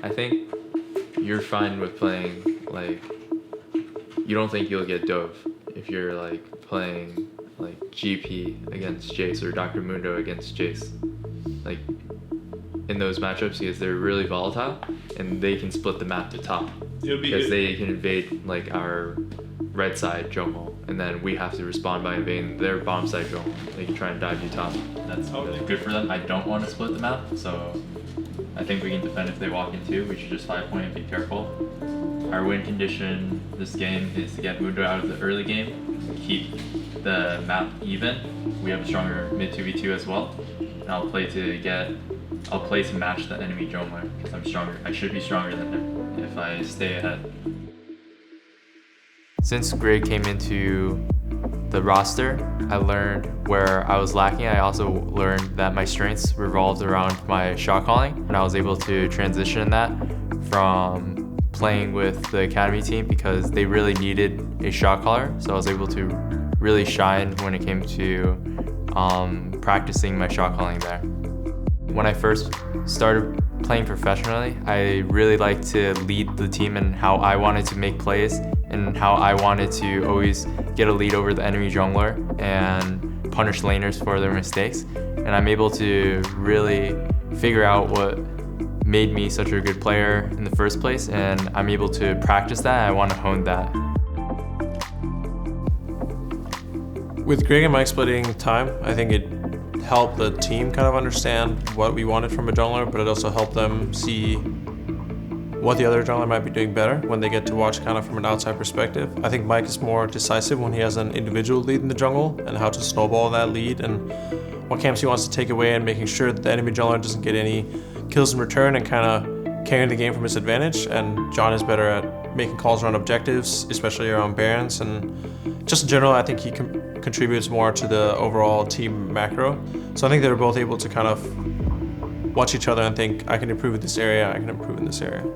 I think you're fine with playing, like, you don't think you'll get dove if you're, like, playing, like, GP against Jace or Dr. Mundo against Jace. Like, in those matchups, because they're really volatile, and they can split the map to top. Because they can invade, like, our red side Jomo, and then we have to respond by invading their bottom side Jomo. They can try and dive you top. That's really good for them. I don't want to split the map, so I think we can defend if they walk in two. We should just 5-point and be careful. Our win condition this game is to get Mundo out of the early game, keep the map even. We have a stronger mid 2v2 as well, and I'll play to match the enemy Jomo because I'm stronger. I should be stronger than them if I stay ahead. Since Greg came into the roster, I learned where I was lacking. I also learned that my strengths revolved around my shot calling, and I was able to transition that from playing with the academy team because they really needed a shot caller. So I was able to really shine when it came to practicing my shot calling there. When I first started playing professionally, I really liked to lead the team and how I wanted to make plays and how I wanted to always get a lead over the enemy jungler and punish laners for their mistakes. And I'm able to really figure out what made me such a good player in the first place, and I'm able to practice that. I want to hone that. With Greg and Mike splitting time, I think it helped the team kind of understand what we wanted from a jungler, but it also helped them see what the other jungler might be doing better when they get to watch kind of from an outside perspective. I think Mike is more decisive when he has an individual lead in the jungle and how to snowball that lead and what camps he wants to take away and making sure that the enemy jungler doesn't get any kills in return and kind of carrying the game from his advantage. And John is better at making calls around objectives, especially around Barons, and just in general I think he contributes more to the overall team macro. So I think they're both able to kind of watch each other and think, I can improve in this area, I can improve in this area.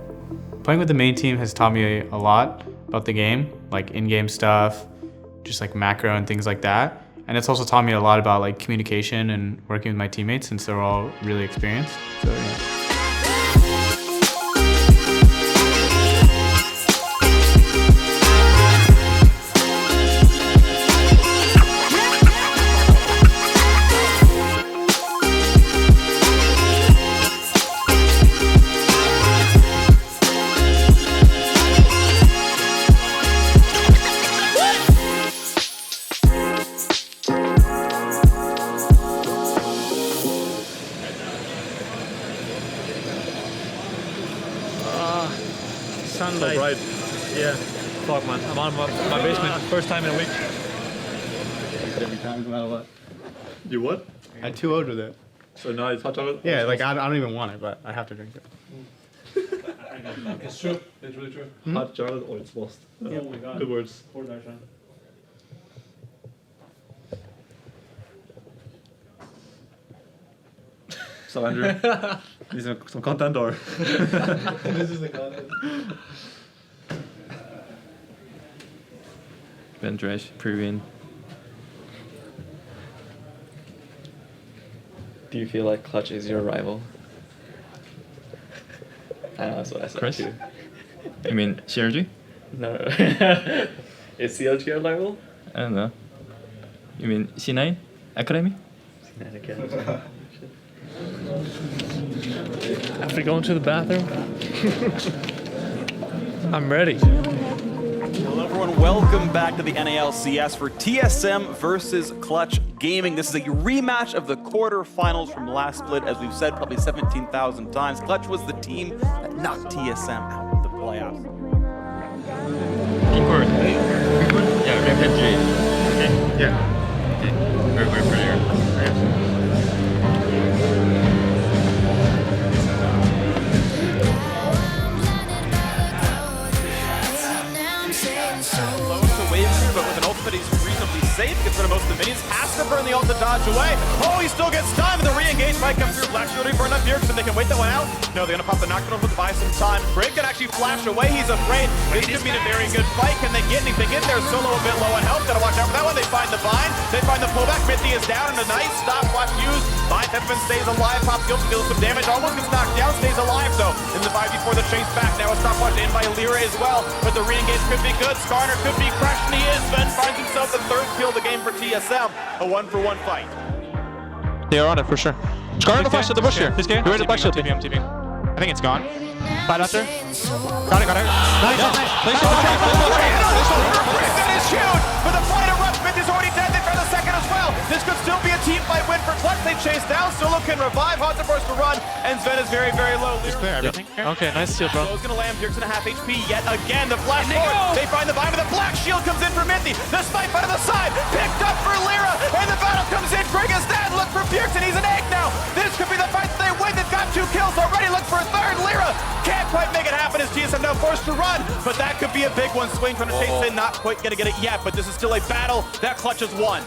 Playing with the main team has taught me a lot about the game, like in-game stuff, just like macro and things like that. And it's also taught me a lot about like communication and working with my teammates since they're all really experienced. So yeah. Sunlight. So bright. Yeah. Fuck, man. I'm on my basement. First time in a week. Every time, no matter what. You what? I had 2 O's with it. So now it's hot chocolate? Yeah, like I don't even want it, but I have to drink it. It's true. It's really true. Mm-hmm. Hot chocolate or it's lost. Oh my god. Good words. Poor Darshan. So Andrew, these are some content or? This is the content. Vendresh, Peruvian. Do you feel like Clutch is your rival? I know, that's what I said Chris? too. You mean CRG? No. Is CLG your rival? I don't know. You mean C9 Academy? After going to the bathroom, I'm ready. Hello everyone, welcome back to the NALCS for TSM versus Clutch Gaming. This is a rematch of the quarterfinals from last split. As we've said probably 17,000 times, Clutch was the team that knocked TSM out of the playoffs. Pink yeah, Red Hat Jade. Okay. Yeah. Okay. Very familiar. Low to wave here, but with an ultimate he's reasonably safe, gets rid of most of the minions, has to burn the ult to dodge away. Oh, he still gets stunned, but the re-engage might come through. Black shielding for enough here, so they can wait that one out. No, they're gonna pop the Nocturnal to buy some time. Brig can actually flash away, he's afraid. This could be a very good fight. Can they get anything in there? Solo a bit low on health, gotta watch out for that one. They find the bind, they find the pullback. Mithy is down, and a nice stopwatch used. Bind Peppermint stays alive, pops guilt to deal some damage. Almost gets knocked down, stays alive though. In the 5v4, the chase back. Now a stopwatch in by Lyra as well, but the re-engage could be good. Skarner could be crushed, and he is. Sven finds himself the third kill of the game for TSM. A 1-for-1 fight. They are on it for sure. Skarner the flash at the bush here. This game? You're in the black shield. TP. I think it's gone. Fight out there. Got it. Nice. Place on the track. That is huge, but the fight erupts. Mithy's already dead. They found the second as well. This could still be a team fight win for Clutch. They chase down. Solo can revive. Hudson burst to run, and Sven is very, very low. Okay, nice steal, bro. Solo's gonna land. Bjergsen half HP yet again. The flash forward. They find the bind, but the black shield comes in for Mithy. The snipe out of the side, picked up for Lyra, and the battle comes in. Brig is dead. Look for Bjergsen. He's an egg now. This could be the fight that they win. They've got 2 kills already. Look for a third. Lyra can't quite make it happen as TSM now forced to run, but that could be a big one. Swing trying to chase in, not quite gonna get it yet, but this is still a battle that Clutch has won.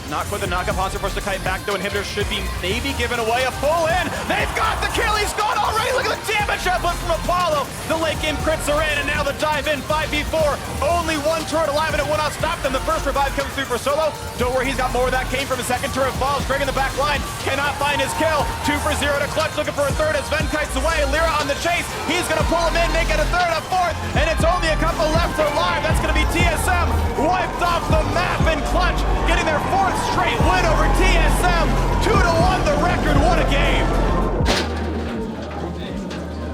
Not quite the knockup. Hanser forced to kite back though. Inhibitor should be maybe given away. A pull in. They've got the kill. He's gone already. Look at the damage output from Apollo. The late game crits are in, and now the dive in 5v4. Only 1 turret alive, and it will not stop them. The first revive comes through for Solo. Don't worry, he's got more of that. Came from a second turret falls. Greg in the back line cannot find his kill. 2 for 0 to Clutch. Looking for a third as Sven kites away. Lyra on the chase. He's gonna pull him in, make it a third, a fourth, and it's only a couple left alive. That's gonna be TSM wiped off the map, and Clutch getting their 4th straight win over TSM. 2-1 the record. What a game.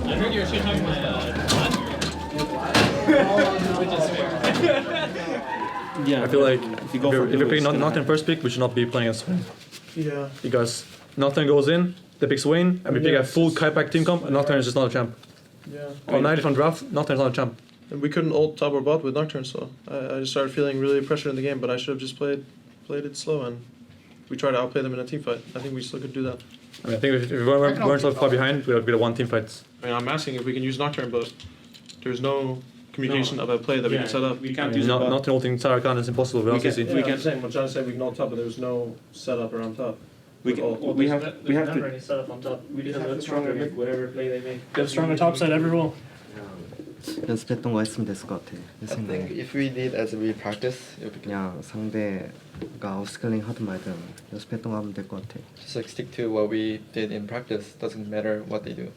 I heard you were shit talking Yeah, I feel like if you're picking Nocturne first pick, we should not be playing as Swain. Yeah. Because Nocturne goes in, they pick Swain, and we pick a full kiteback team comp, and Nocturne is just not a champ. Yeah. On 90 from draft, Nocturne is not a champ. And we couldn't ult top or bot with Nocturne, so I just started feeling really pressured in the game, but I should have just played it slow, and we tried to outplay them in a team fight. I think we still could do that. I mean, I think if we weren't so far behind, we would be the 1 team fight. I mean, I'm asking if we can use Nocturne, but there's no communication about play that we can set up. We can't use Nocturne ulting Sarah Khan is impossible, we can. We can't say. I'm trying to say we can ult top, but there's no setup around top. We have to. Any setup on top. We just have a stronger mid, whatever play they make. Get stronger top side every roll. 연습했던 거 했으면 됐을 것 같아. 내 I think 생각에. if we did as we practice, it would be 그냥 상대가 아웃스킬링 하든 말든 연습했던 거 하면 될 것 같아. just like stick to what we did in practice. Doesn't matter what they do.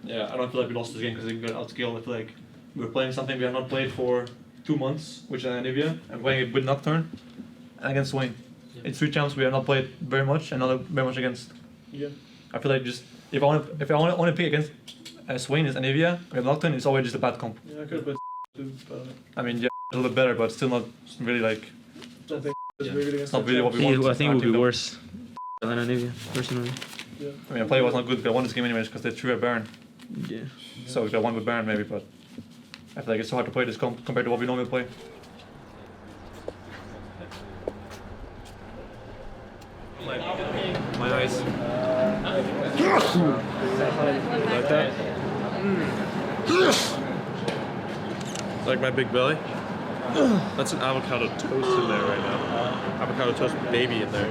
Yeah, I don't feel like we lost this game because they got outskilled. I feel like we were playing something we have not played for 2 months, which is Anivia, and playing it with Nocturne and against Swain. It's 3 champs we have not played very much and not very much against. Yeah. I feel like just if I want to pick against Swain is Anivia, we have Nocturne, it's always just a bad comp. Yeah, I could have played too, but I mean, yeah, a little bit better, but still not really like. I think it's very good It's against not really what we want. I think it would be worse than Anivia, personally. Yeah. I mean, play was not good, but I won this game anyways because they threw a Baron. Yeah. So we won with Baron maybe, but I feel like it's so hard to play this comp compared to what we normally play. My eyes. Like that? Like my big belly? That's an avocado toast in there right now. Avocado toast baby in there.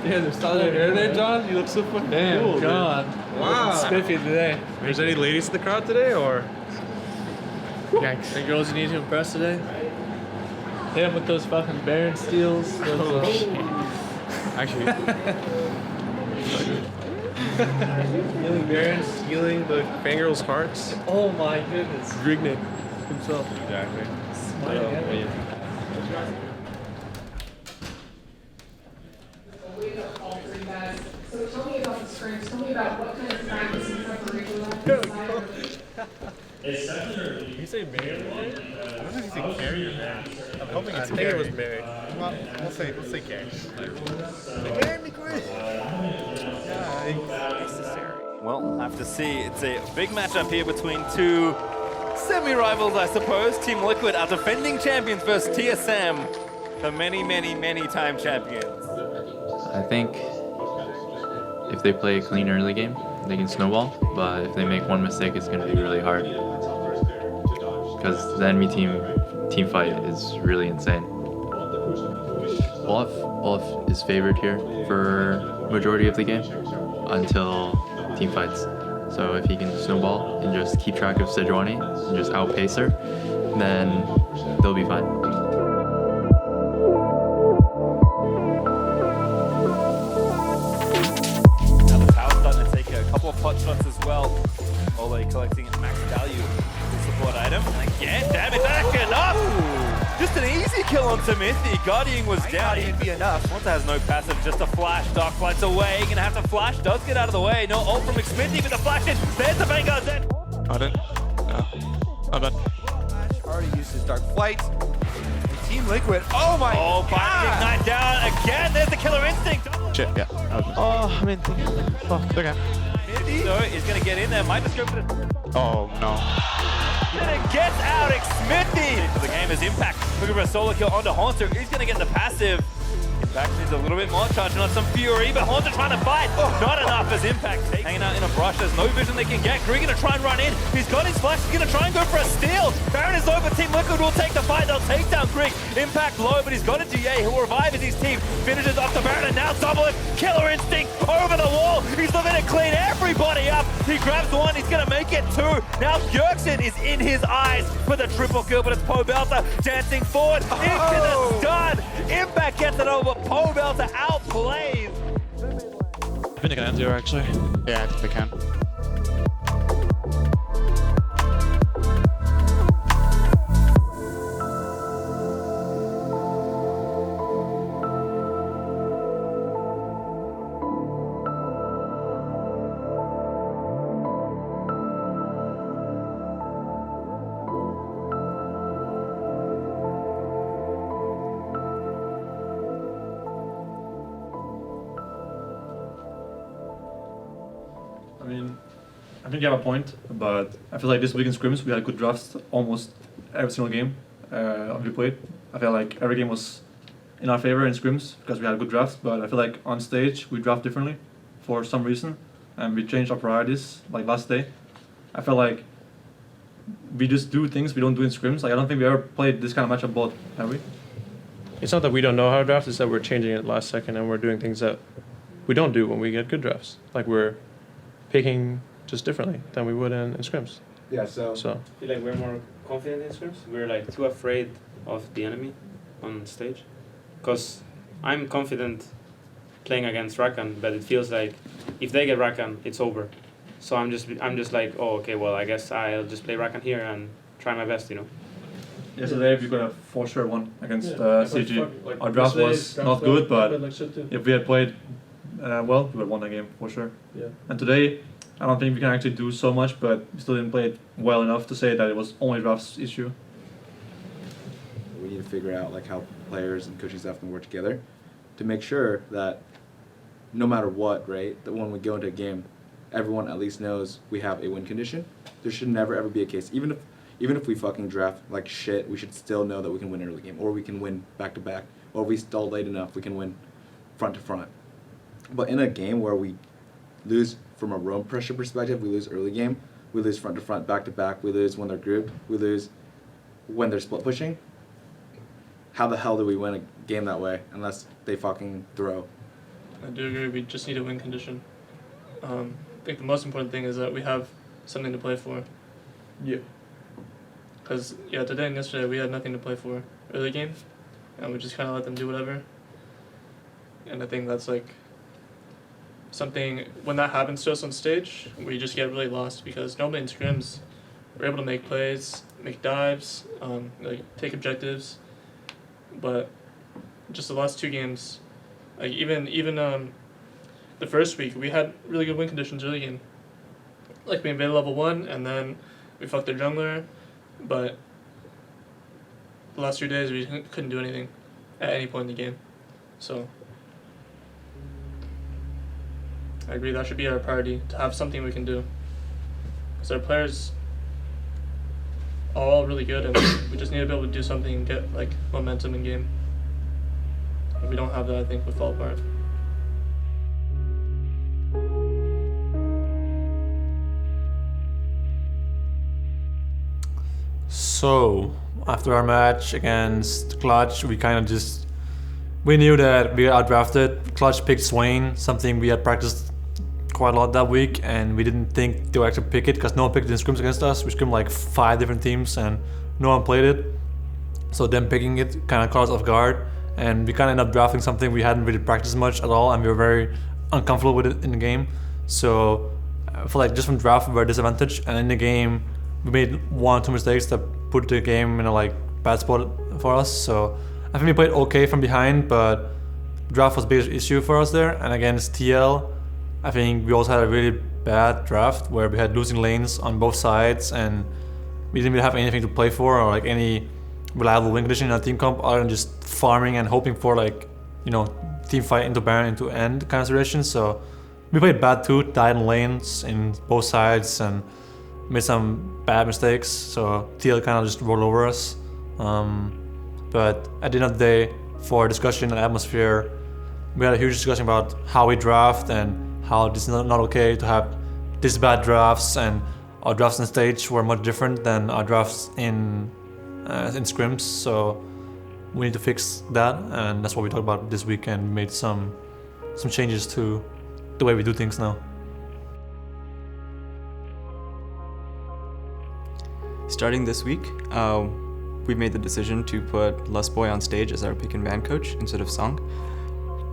Yeah, there's still hair there, John. You look so fucking cool. God. Wow. Spiffy today. There's any ladies in the crowd today, or? Yikes. Any girls you need to impress today? Hit him with those fucking Baron steals. Actually. Healing Barons, stealing the fangirls' hearts. Oh my goodness. Grigney himself. Exactly. So tell me about the scrims. Tell me about what kind of practice and preparation you Did you say Mary? I don't think you say Carrie or Mary. I'm hoping it's I think it was Mary. Well, we'll say Carrie. Well, I have to see. It's a big matchup here between 2 semi-rivals, I suppose. Team Liquid are defending champions versus TSM, the many time champions. I think if they play a clean early game, they can snowball, but if they make one mistake, it's going to be really hard. Because the enemy team fight is really insane. Olaf is favored here for majority of the game until team fights. So if he can snowball and just keep track of Sejuani and just outpace her, then they'll be fine. Now the tower's starting to take a couple of pot shots as well. Ole collecting max value to support item. And again, damage back enough! Just an easy kill on Timothy. Guardian was down. It'd be enough. Monta has no passive, just a flash. Dark flights away. Gonna have to flash. Does get out of the way. No ult from McSmithy, but the flash in. There's the Vanguard dead. I didn't. No. I'm done. Already used his Dark Flight. And Team Liquid, oh my god! Ignite down again. There's the Killer Instinct. Shit, yeah. Oh, I mean, okay. So he's gonna get in there. Might just go for the... Oh, no. And it gets out Smithy! The game is Impact. Looking for a solo kill onto Haunter. He's gonna get the passive. Impact needs a little bit more, charging on some Fury, but Haunter trying to fight. Not enough as Impact hanging out in a brush. There's no vision they can get. Green gonna try and run in. He's got his flash. He's gonna try and go for a steal. Baron is low, but Team Liquid will take the fight. They'll take down Greg. Impact low, but he's got a DA. He'll revive as his team finishes off the Baron, and now double it. Killer Instinct over the wall. He's looking to clean everybody up. He grabs one. He's gonna make it two. Now Bjergsen is in his eyes for the triple kill, but it's Pobelter dancing forward into the stun. Impact gets it over. Pobelter outplays. I think they can end zero, actually. Yeah, I think they can. I mean, I think you have a point, but I feel like this week in scrims we had good drafts almost every single game we played. I feel like every game was in our favor in scrims because we had good drafts, but I feel like on stage we draft differently for some reason, and we changed our priorities like last day. I feel like we just do things we don't do in scrims. Like I don't think we ever played this kind of matchup both, have we? It's not that we don't know how to draft, it's that we're changing it last second and we're doing things that we don't do when we get good drafts. Like we're picking just differently than we would in scrims. Yeah, so I feel like we're more confident in scrims. We're like too afraid of the enemy on stage. Because I'm confident playing against Rakan, but it feels like if they get Rakan, it's over. So I'm just like, oh, okay, well, I guess I'll just play Rakan here and try my best, you know. Yesterday we got a for sure one against CG. Our draft was not good, but if we had played well, we would have won the game for sure. Yeah. And today, I don't think we can actually do so much, but we still didn't play it well enough to say that it was only draft's issue. We need to figure out like how players and coaching staff can work together to make sure that no matter what, right, that when we go into a game, everyone at least knows we have a win condition. There should never ever be a case, even if we fucking draft like shit, we should still know that we can win early game, or we can win back to back, or if we stall late enough, we can win front to front. But in a game where we lose from a roam pressure perspective, we lose early game, we lose front to front, back to back, we lose when they're grouped, we lose when they're split pushing. How the hell do we win a game that way unless they fucking throw? I do agree, we just need a win condition. I think the most important thing is that we have something to play for. Yeah. Because, yeah, today and yesterday we had nothing to play for early game, and we just kind of let them do whatever. And I think that's like something, when that happens to us on stage, we just get really lost because normally in scrims, we're able to make plays, make dives, like take objectives, but just the last two games, like even the first week, we had really good win conditions early game. Like we invaded level 1 and then we fucked their jungler, but the last 2 days we couldn't do anything at any point in the game. So I agree, that should be our priority, to have something we can do. Because our players are all really good and we just need to be able to do something and get like momentum in game. If we don't have that, I think we'll fall apart. So, after our match against Clutch, we knew that we got outdrafted. Clutch picked Swain, something we had practiced quite a lot that week, and we didn't think they would actually pick it because no one picked it in scrims against us. We scrimmed like 5 different teams and no one played it. So them picking it kind of caught us off guard, and we kind of ended up drafting something we hadn't really practiced much at all, and we were very uncomfortable with it in the game. So I feel like just from draft we were disadvantaged, and in the game we made 1 or 2 mistakes that put the game in a like bad spot for us. So I think we played okay from behind, but draft was a big issue for us there. And against TL, I think we also had a really bad draft where we had losing lanes on both sides, and we didn't really have anything to play for or like any reliable win condition in our team comp other than just farming and hoping for like, you know, team fight into Baron into end kind of situation. So we played bad too, died in lanes in both sides and made some bad mistakes. So TL kind of just rolled over us. But at the end of the day, for discussion and atmosphere, we had a huge discussion about how we draft and how this is not okay to have this bad drafts, and our drafts on stage were much different than our drafts in scrims. So we need to fix that, and that's what we talked about this week and made some changes to the way we do things now. Starting this week, we made the decision to put Lustboy on stage as our pick and ban coach instead of Song.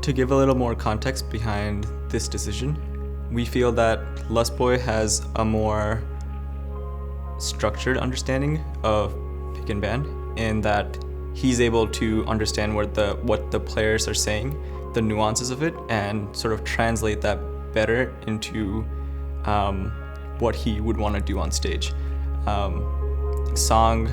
To give a little more context behind this decision, we feel that Lustboy has a more structured understanding of pick and ban, in that he's able to understand what the players are saying, the nuances of it, and sort of translate that better into what he would want to do on stage. Song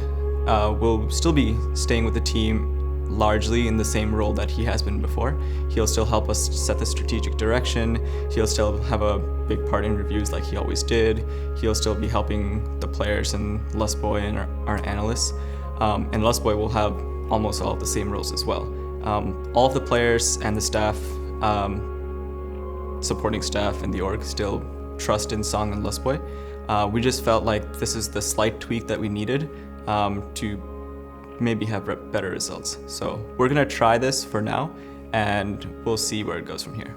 will still be staying with the team largely in the same role that he has been before. He'll still help us set the strategic direction. He'll still have a big part in reviews like he always did. He'll still be helping the players and Lustboy and our analysts. And Lustboy will have almost all of the same roles as well. All of the players and the staff, supporting staff and the org still trust in Song and Lustboy. We just felt like this is the slight tweak that we needed to maybe have better results. So we're gonna try this for now, and we'll see where it goes from here.